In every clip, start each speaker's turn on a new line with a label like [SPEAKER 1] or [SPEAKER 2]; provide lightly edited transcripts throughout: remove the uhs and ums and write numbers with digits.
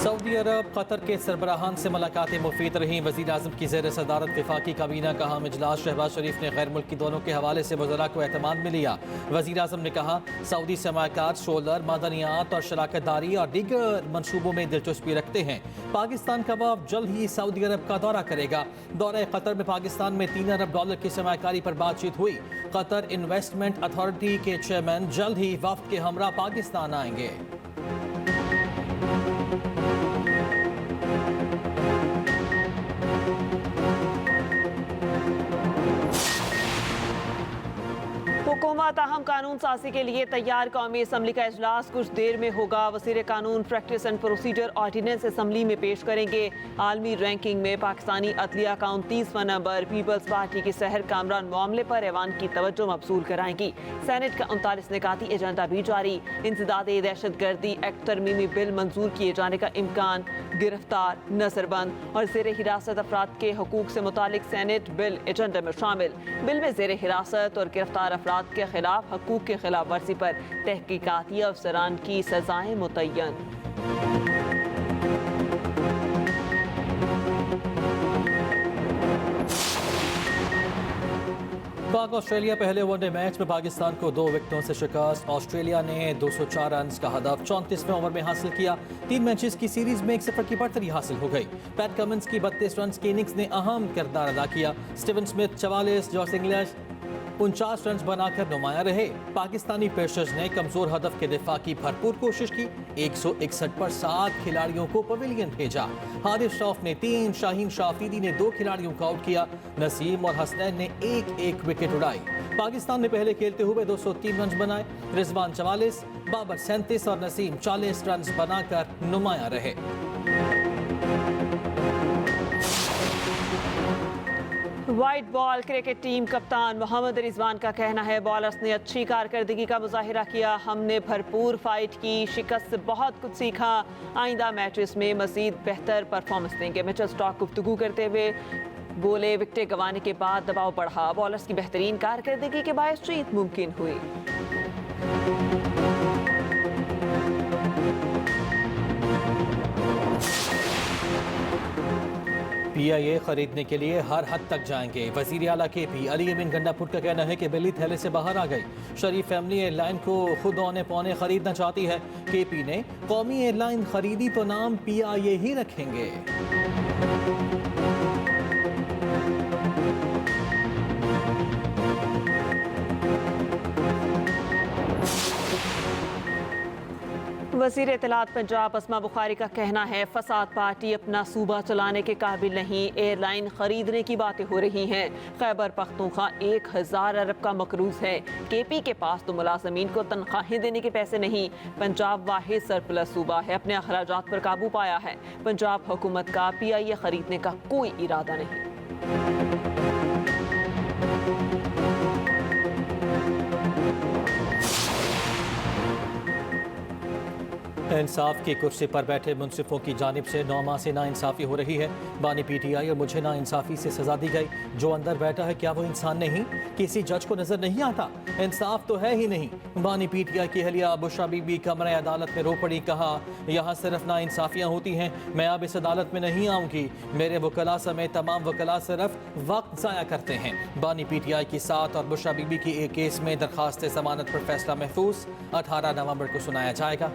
[SPEAKER 1] Saudi अरब Qatar के सरबराहान से मुलाकातें मुफीद रहीं। वज़ीर आज़म की ज़ेर सदारत वफाकी काबीना का अहम इजलास। शहबाज शरीफ ने गैर मुल्की दोनों के हवाले से वज़रा को एतमाद में लिया। वज़ीर आज़म ने कहा सऊदी सरमायाकार सोलर, मादनियात और शराकतदारी और दीगर मनसूबों में दिलचस्पी रखते हैं। पाकिस्तान का वफ़द जल्द ही सऊदी अरब का दौरा करेगा। दौरे कतर में पाकिस्तान में $3 अरब की सरमायाकारी पर बातचीत हुई। कतर इन्वेस्टमेंट अथॉरिटी के चेयरमैन जल्द ही वफ़द के हमरा पाकिस्तान आएंगे।
[SPEAKER 2] हुकूमत अहम कानून साजी के लिए तैयार। कौमी असम्बली का इजलास कुछ देर में होगा। वज़ीर कानून practice and procedure ordinance assembly में पेश करेंगे। आलमी रैंकिंग में पाकिस्तानी अदलिया का 29वां नंबर। पीपल्स पार्टी के सहर कामरान मामले पर ऐवान की तवज्जो मबसूल कराएंगी। सेनेट का 39 निकाती एजेंडा भी जारी। इंसदादे दहशत गर्दी एक्ट तरमीमी बिल मंजूर किए जाने का इम्कान। गिरफ्तार, नजरबंद और जेर हिरासत अफराद के हकूक से मुतालिक सेनेट बिल एजेंडा में शामिल। बिल में जेर हिरासत और गिरफ्तार अफराद के खिलाफ हकूक के खिलाफ वर्जी पर तहकीकाती अफसरान की सजाएं मुतय्यन।
[SPEAKER 1] पाक ऑस्ट्रेलिया पहले वनडे मैच में पाकिस्तान को 2 विकेटों से शिकस्त। ऑस्ट्रेलिया ने 204 रन का हदफ 34वें ओवर में हासिल किया। 3 मैचेस की सीरीज में 1-0 की बढ़तरी हासिल हो गई। पैट कमिंस की 32 रन की इनिंग्स ने अहम किरदार अदा किया। Steven Smith 44, Jos English 49 run बनाकर नुमाया रहे। पाकिस्तानी पेशर्स ने कमजोर हदफ के दिफा की भरपूर कोशिश की। 161 पर 7 खिलाड़ियों को पवेलियन भेजा। हारिस शौफ ने 3, शाहीन शाफीदी ने 2 खिलाड़ियों को आउट किया। नसीम और हसनैन ने एक विकेट उड़ाई। पाकिस्तान ने पहले खेलते हुए 203 रन बनाए। रिजवान 44, बाबर 37 और नसीम 40 रन बनाकर नुमाया रहे।
[SPEAKER 2] व्हाइट बॉल क्रिकेट टीम कप्तान मोहम्मद रिजवान का कहना है बॉलर्स ने अच्छी कारकर्दगी का मुजाहिरा किया। हमने भरपूर फाइट की, शिकस्त से बहुत कुछ सीखा। आइंदा मैचेस में मजीद बेहतर परफॉर्मेंस देंगे। मिचेल स्टार्क गुफ्तगू करते हुए बोले विकेटें गंवाने के बाद दबाव बढ़ा। बॉलर्स की बेहतरीन कारकर्दगी के बायस जीत मुमकिन हुई।
[SPEAKER 1] PIA खरीदने के लिए हर हद तक जाएंगे। वजीर आला KP अली अमीन गंडापुर का कहना है कि बिल्ली थैले से बाहर आ गई। शरीफ फैमिली एयरलाइन को खुद औने पौने खरीदना चाहती है। KP ने कौमी एयरलाइन खरीदी तो नाम PIA ही रखेंगे।
[SPEAKER 2] वज़ीर इत्तलात पंजाब अस्मा बुखारी का कहना है फसाद पार्टी अपना सूबा चलाने के काबिल नहीं। एयरलाइन खरीदने की बातें हो रही हैं। खैबर पख्तूनख्वा 1000 अरब का मकरूज है। KP के पास तो मुलाजमीन को तनख्वाहें देने के पैसे नहीं। पंजाब वाहिद सरप्लस सूबा है, अपने अखराजात पर काबू पाया है। पंजाब हुकूमत का PIA खरीदने का कोई इरादा नहीं।
[SPEAKER 1] इंसाफ की कुर्सी पर बैठे मुंसिफों की जानिब से 9 माह से नाइंसाफ़ी हो रही है। बानी PTI और मुझे नाइंसाफ़ी से सज़ा दी गई। जो अंदर बैठा है क्या वो इंसान नहीं? किसी जज को नज़र नहीं आता? इंसाफ तो है ही नहीं। बानी PTI की अहलिया बुशरा बीबी कमरे अदालत में रो पड़ी। कहा यहाँ सिर्फ नाइंसाफ़ियाँ होती हैं। मैं अब इस अदालत में नहीं आऊँगी। मेरे वकला समेत तमाम वकला सिर्फ वक्त ज़ाया करते हैं। बानी PTI की 7 और बुशरा बीबी की एक केस में दरख्वास्त ज़मानत पर फैसला महफूज 18 नवंबर को सुनाया जाएगा।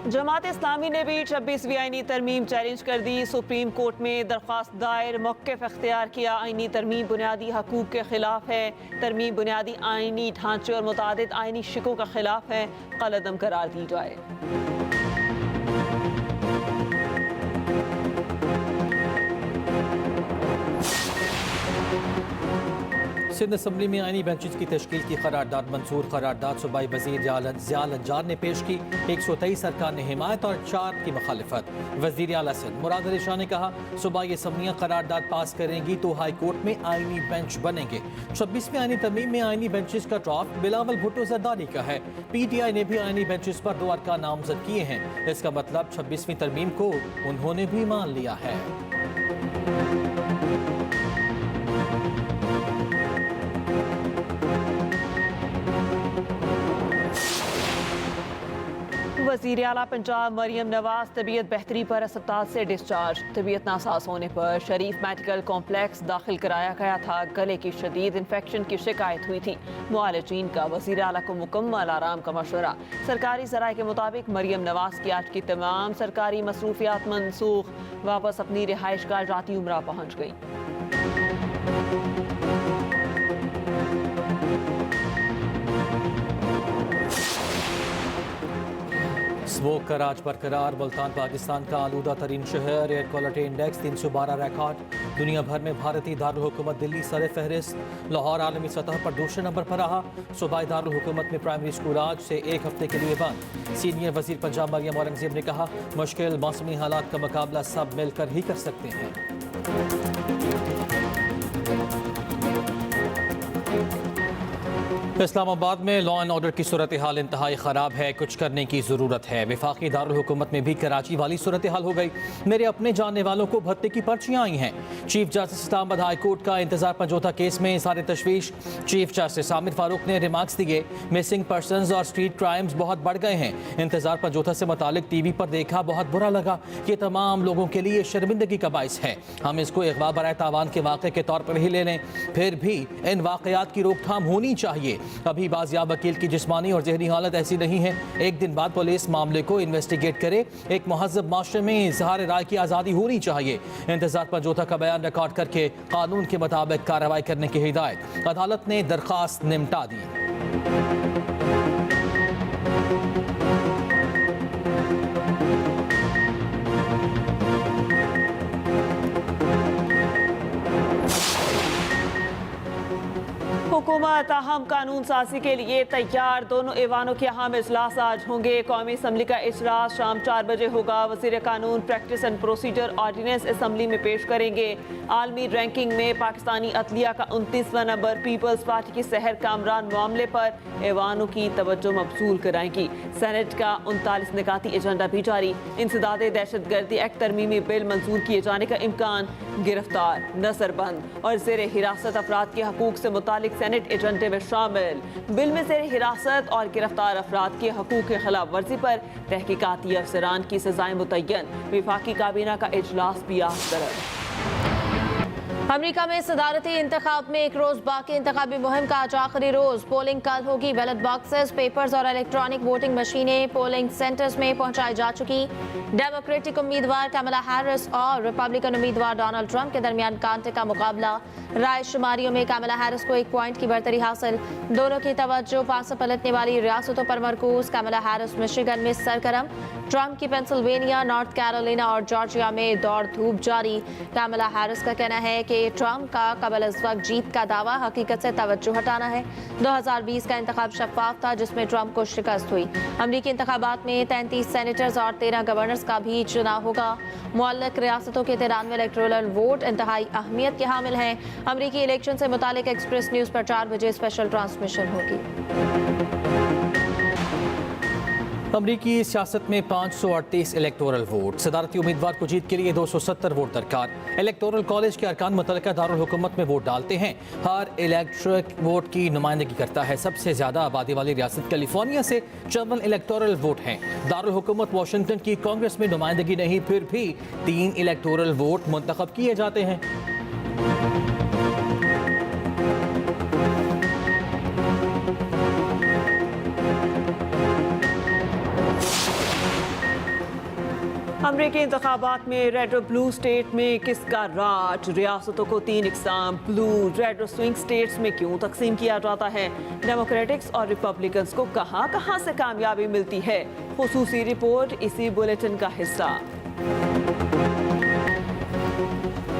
[SPEAKER 2] जमात इस्लामी ने भी 26वीं आईनी तरमीम चैलेंज कर दी। सुप्रीम कोर्ट में दरख्वास्त दायर, मौक़िफ़ इख्तियार किया। आईनी तरमीम बुनियादी हकूक़ के खिलाफ है। तरमीम बुनियादी आईनी ढांचे और मुतादिद आईनी शिकों का खिलाफ है। कलअदम करार दी जाए।
[SPEAKER 1] सिंध असम्बली में आईनी बेंचेस की तश्कील की करारदाद मंजूर। करारदाद सूबाई वज़ीर ज़ियाल अंजार ने पेश की। 123 अरकान ने हिमायत और 4 की मुखालिफत। वज़ीर आला सिंध मुराद अली शाह ने कहा सूबाई असम्बलियाँ करारदाद पास करेंगी तो हाई कोर्ट में आईनी बेंच बनेंगे। 26वीं आईनी तरमीम में आईनी बेंचेस का ड्राफ्ट बिलावल भुट्टो जरदारी का है। PTI ने भी आईनी बेंचेस पर 2 अरकान नामजद किए हैं। इसका मतलब 26वीं तरमीम को उन्होंने भी मान लिया है।
[SPEAKER 2] वज़ीर आला पंजाब मरियम नवाज तबीयत बेहतरी पर अस्पताल से डिस्चार्ज। तबीयत नासाज होने पर शरीफ मेडिकल कॉम्प्लेक्स दाखिल कराया गया था। गले की शदीद इन्फेक्शन की शिकायत हुई थी। मुआलिजीन का वज़ीर आला को मुकम्मल आराम का मशवरा। सरकारी ज़राए के मुताबिक मरियम नवाज की आज की तमाम सरकारी मसरूफियात मनसूख। वापस अपनी रिहाइशगाह राती उमरा पहुँच गई।
[SPEAKER 1] स्मोक का राज बरकरार। मुल्तान पाकिस्तान का आलूदा तरीन शहर। Air quality index 312 record. दुनिया भर में भारतीय दारुल हुकूमत दिल्ली सर फहरिस्त। लाहौर आलमी सतह पर दूसरे नंबर पर रहा। सूबाई दारुल हुकूमत में प्राइमरी स्कूल आज से एक हफ्ते के लिए बंद। सीनियर वजीर पंजाब मरियम औरंगजेब ने कहा, मुश्किल मौसमी हालात का मुकाबला सब मिलकर ही कर सकते हैं। इस्लामाबाद में लॉ एंड ऑर्डर की सूरत हाल इंतहाई ख़राब है। कुछ करने की ज़रूरत है। वफाकी दारुल हुकूमत में भी कराची वाली सूरत हाल हो गई। मेरे अपने जानने वालों को भत्ते की पर्चियाँ आई हैं। Chief justice Islamabad high court का इंतजार पंजोता केस में इज़हार तशवीश। चीफ जस्टिस आमिर फारूक ने रिमार्क्स दिए, मिसिंग पर्सनस और स्ट्रीट क्राइम्स बहुत बढ़ गए हैं। इंतजार पंजोता से मुतालिक टीवी पर देखा, बहुत बुरा लगा। ये तमाम लोगों के लिए शर्मिंदगी का बाइस है। हम इसको अगवा बराए तावान के वाक़े के तौर पर ही ले लें, फिर भी इन वाक़यात की रोकथाम होनी चाहिए। अभी बाजियाब वकील की जिस्मानी और जहनी हालत ऐसी नहीं है। एक दिन बाद पुलिस मामले को इन्वेस्टिगेट करे। एक महज़ब माशरे में इज़हार राय की आज़ादी होनी चाहिए। इंतजार पंजोता का बयान रिकॉर्ड करके कानून के मुताबिक कार्रवाई करने की हिदायत। अदालत ने दरख्वास्त निपटा दी।
[SPEAKER 2] हुकूमत अहम कानून साजी के लिए तैयार। दोनों ऐवानों के अहम इजलास आज होंगे। कौमी असम्बली का इजलास शाम 4 बजे होगा। वज़ीर कानून practice and procedure ordinance assembly में पेश करेंगे। आलमी रैंकिंग में पाकिस्तानी अदलिया का 29वां नंबर। पीपल्स पार्टी की सहर कामरान मामले पर ऐवानों की तवज्जो मबसूल कराएंगी। सेनेट का 39 निकाती एजेंडा भी जारी। इंसदाद दहशतगर्दी एक्ट तरमीमी बिल मंजूर किए जाने का इम्कान। गिरफ्तार, नजरबंद और जेर हिरासत अफराद के हकूक से मुतालिक सेनेट एजेंडे में शामिल। बिल में जेर हिरासत और गिरफ्तार अफराद के हकूक की खिलाफ वर्जी पर तहकीकाती अफसरान की सजाएं मुतय्यन। वफाकी काबीना का इजलास भी आज तरफ।
[SPEAKER 3] अमेरिका में सदारती इंतखाब में एक रोज बाकी। इंतखाबी मुहिम का आज आखिरी रोज। पोलिंग कल होगी। बैलेट बॉक्सेस, पेपर्स और इलेक्ट्रॉनिक वोटिंग मशीनें पोलिंग सेंटर्स में पहुंचाई जा चुकी। डेमोक्रेटिक उम्मीदवार कमला हैरिस और रिपब्लिकन उम्मीदवार डोनाल्ड ट्रंप के दरमियान कांटे का मुकाबला। राय शुमारियों में कमला हैरिस को 1 पॉइंट की बढ़तरी हासिल। दोनों की तवज्जो पांव पलटने वाली रियासतों पर मरकूज। कमला हैरिस मिशिगन में सरगर्म। ट्रंप की पेंसिल्वेनिया, नॉर्थ कैरोलिना और जॉर्जिया में दौड़ धूप जारी। कमला हैरिस का कहना है कि ट्रंप का कबल इस वक्त जीत का दावा हकीकत से तवज्जो हटाना है। 2020 का इंतखाब शफाफ था जिसमें ट्रंप को शिकस्त हुई। अमरीकी इंतखाबात में 33 सेनेटर्स और 13 गवर्नर्स का भी चुनाव होगा। मुअल्लक रियासतों के 93 इलेक्टोरल वोट इंतहाई अहमियत के हामिल हैं। अमरीकी इलेक्शन से मुतालिक एक्सप्रेस न्यूज़ पर 4 बजे स्पेशल ट्रांसमिशन होगी।
[SPEAKER 1] अमरीकी सियासत में 538 इलेक्टोरल वोट। सदारती उम्मीदवार को जीत के लिए 270 वोट दरकार। इलेक्टोरल कॉलेज के अरकान मुतल्लिका दारुल हुकूमत में वोट डालते हैं। हर इलेक्ट्रिक वोट की नुमाइंदगी करता है। सबसे ज्यादा आबादी वाली रियासत कैलिफोर्निया से 54 इलेक्टोरल वोट हैं। दारुल हुकूमत वाशिंगटन की कांग्रेस में नुमाइंदगी नहीं, फिर भी 3 इलेक्टोरल वोट मुंतखब किए जाते हैं।
[SPEAKER 2] अमरीकी इंतखाबात में रेड और ब्लू स्टेट में किसका राज। रियासतों को 3 इकसाम ब्लू, रेड और स्विंग स्टेट्स में क्यों तकसीम किया जाता है। डेमोक्रेटिक्स और रिपब्लिकन्स को कहां कहां से कामयाबी मिलती है। खुसूसी रिपोर्ट इसी बुलेटिन का हिस्सा।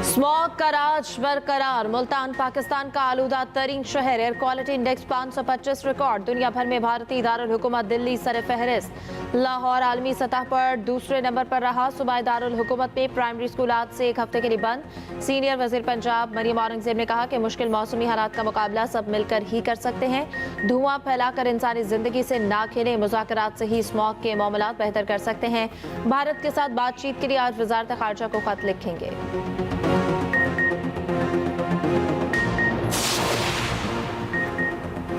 [SPEAKER 3] स्मॉग का राज बरकरार। मुल्तान पाकिस्तान का आलूदा तरीन शहर। Air quality index 525 record. दुनिया भर में भारतीय दारुल हुकूमत दिल्ली सर फहरिस्त। लाहौर आलमी सतह पर दूसरे नंबर पर रहा। सूबाई दारुल हुकूमत में प्राइमरी स्कूल आज से 1 हफ्ते के लिए बंद। सीनियर वजीर पंजाब मरियम औरंगजेब ने कहा कि मुश्किल मौसमी हालात का मुकाबला सब मिलकर ही कर सकते हैं। धुआं फैलाकर इंसानी जिंदगी से ना खेलें। मुज़ाकरात से ही स्मॉग के मामलात बेहतर कर सकते हैं। भारत के साथ बातचीत के लिए आज वजारत खारजा को खत लिखेंगे।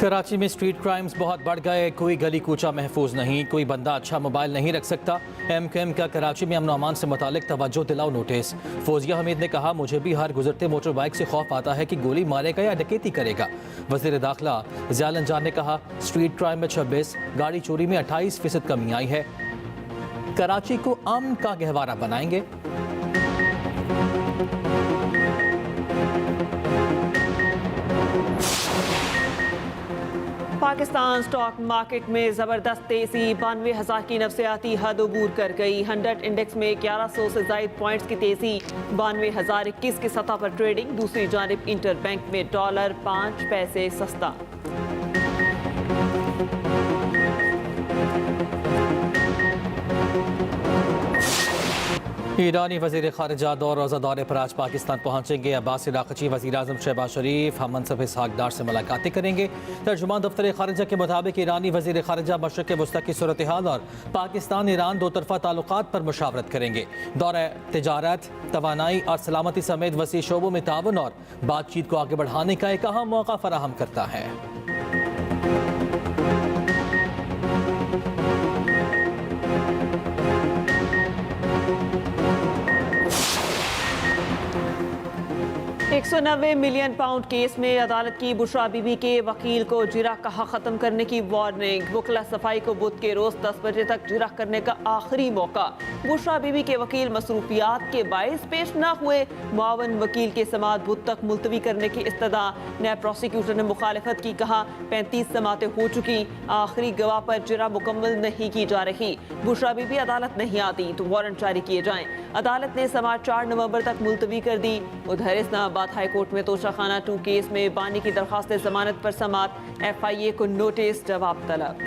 [SPEAKER 1] कराची में स्ट्रीट क्राइम्स बहुत बढ़ गए, कोई गली कूचा महफूज नहीं, कोई बंदा अच्छा मोबाइल नहीं रख सकता। MQM का कराची में अमन अमान से मुतालिक तवज्जो दिलाओ नोटिस। फौजिया हमीद ने कहा, मुझे भी हर गुजरते मोटर बाइक से खौफ आता है कि गोली मारेगा या डकैती करेगा। वज़ीर दाखिला ज़ियालन जान ने कहा, स्ट्रीट क्राइम में 26, गाड़ी चोरी में 28% कमी आई है। कराची को अमन का गहवारा बनाएंगे।
[SPEAKER 2] पाकिस्तान स्टॉक मार्केट में जबरदस्त तेजी, 92,000 की नफसियाती हद अबूर कर गई। 100 इंडेक्स में 1100 से जायद पॉइंट्स की तेजी, 92,021 की सतह पर ट्रेडिंग। दूसरी जानिब इंटर बैंक में डॉलर 5 पैसे सस्ता।
[SPEAKER 1] ईरानी वज़ीर ख़ारिजा दौर रोज़ा दौरे पर आज पाकिस्तान पहुँचेंगे। अब्बास इराक़ची वज़ीर आज़म शहबाज शरीफ हम मनसब इसहाक़ डार से मुलाकातें करेंगे। तर्जुमान दफ्तर ख़ारिजा के मुताबिक ईरानी वज़ीर ख़ारिजा मशरिक़ वस्ता की सूरत हाल और पाकिस्तान ईरान दो तरफ़ा ताल्लुकात पर मुशावरत करेंगे। दौरा तिजारत, तवानाई और सलामती समेत वसी शोबों में ताउन और बातचीत को आगे बढ़ाने का एक अहम मौका फराहम करता है।
[SPEAKER 2] £190 मिलियन केस में अदालत की बुशरा बीबी के वकील को जिरा कहा ख़त्म करने की वार्निंग। वकला सफाई को बुध के रोज़ 10 बजे तक जिरा करने का आखिरी मौका। बुशरा बीबी के वकील मसरूफियात के बायस पेश न हुए। मुआवन वकील के समाअत बुध तक मुलतवी करने की इस्तदा। नैब प्रोसिक्यूटर ने मुखालिफत की, कहा 35 समातें हो चुकी, आखिरी गवाह पर जिरा मुकम्मल नहीं की जा रही। बुशरा बीबी अदालत नहीं आती तो वारंट जारी किए जाएं। अदालत ने समाअत 4 नवंबर तक मुलतवी कर दी। उधर इस्लामाबाद हाई कोर्ट में तोशाखाना 2 केस में बानी की दरखास्त जमानत पर समाअत। FIA को नोटिस, जवाब तलब।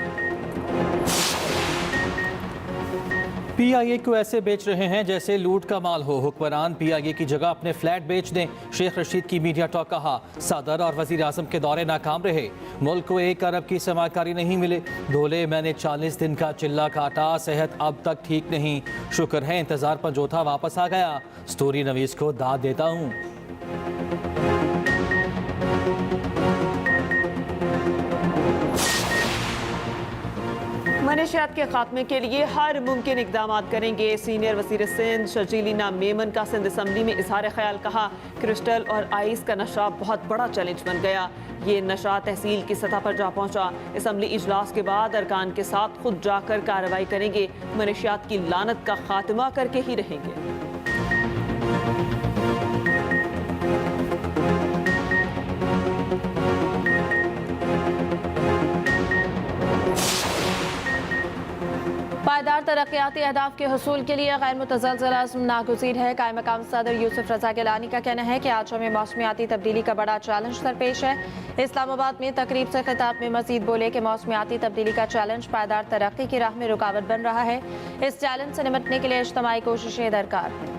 [SPEAKER 1] PIA को ऐसे बेच रहे हैं जैसे लूट का माल हो। हुक्मरान PIA की जगह अपने फ्लैट बेच दें। शेख रशीद की मीडिया टॉक, कहा सदर और वजीर आजम के दौरे नाकाम रहे, मुल्क को 1 अरब की सरमाकारी नहीं मिले। धोले मैंने 40 दिन का चिल्ला काटा, सेहत अब तक ठीक नहीं, शुक्र है इंतजार पर जो था वापस आ गया। स्टोरी नवीस को दाद देता हूँ।
[SPEAKER 2] मनशियात के खात्मे के लिए हर मुमकिन इकदाम करेंगे। सीनियर वज़ीर सिंध शर्जीलीना मेमन का सिंध असम्बली में इजहार ख्याल, कहा क्रिस्टल और आइस का नशा बहुत बड़ा चैलेंज बन गया। ये नशा तहसील की सतह पर जा पहुंचा। असम्बली इजलास के बाद अरकान के साथ खुद जाकर कार्रवाई करेंगे। मनशियात की लानत का खात्मा करके ही रहेंगे।
[SPEAKER 3] पायदार तरक्याती अहदाफ के हसूल के लिए गैर मुतज़लज़ल अज़्म नागुज़ीर है। कायम मकाम सदर यूसुफ रज़ा गिलानी का कहना है कि आज हमें मौसमियाती तब्दीली का बड़ा चैलेंज दरपेश है। इस्लामाबाद में तकरीब से खिताब में मज़ीद बोले कि मौसमियाती तब्दीली का चैलेंज पायदार तरक्की की राह में रुकावट बन रहा है। इस चैलेंज से निपटने के लिए इज्तिमाई कोशिशें दरकार हैं।